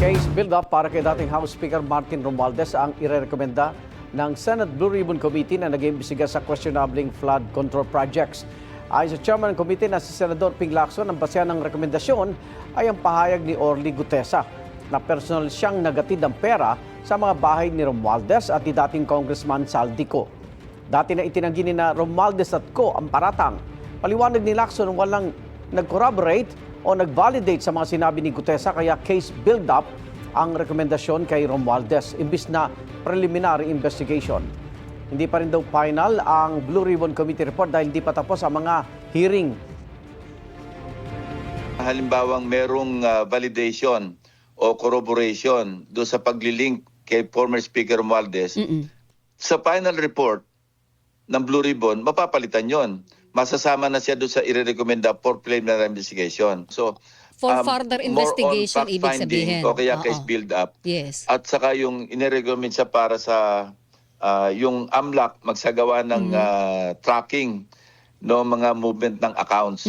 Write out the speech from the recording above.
Case build-up para kay dating House Speaker Martin Romualdez ang irerekomenda ng Senate Blue Ribbon Committee na nag-iimbestiga sa questionabling flood control projects. Ayon sa chairman ng committee na si Senador Ping Lacson, ang basehan ng rekomendasyon ay ang pahayag ni Orly Gutesa na personal siyang nagatid ng pera sa mga bahay ni Romualdez at ni dating Congressman Saldico. Dati na itinanggi ni na Romualdez at Co ang paratang. Paliwanag ni Lacson walang nag-corroborate o nag-validate sa mga sinabi ni Gutesa, kaya case build-up ang rekomendasyon kay Romualdez imbis na preliminary investigation. Hindi pa rin daw final ang Blue Ribbon Committee report dahil hindi pa tapos ang mga hearing. Halimbawang merong validation o corroboration do sa paglilink kay former Speaker Romualdez, sa final report ng Blue Ribbon, mapapalitan yon. Masasama na siya doon sa irerekomenda for preliminary investigation. So, for further investigation, ibig sabihin. O kaya case build-up. Yes. At saka yung inirecommend siya para sa yung AMLAC magsagawa ng tracking no mga movement ng accounts.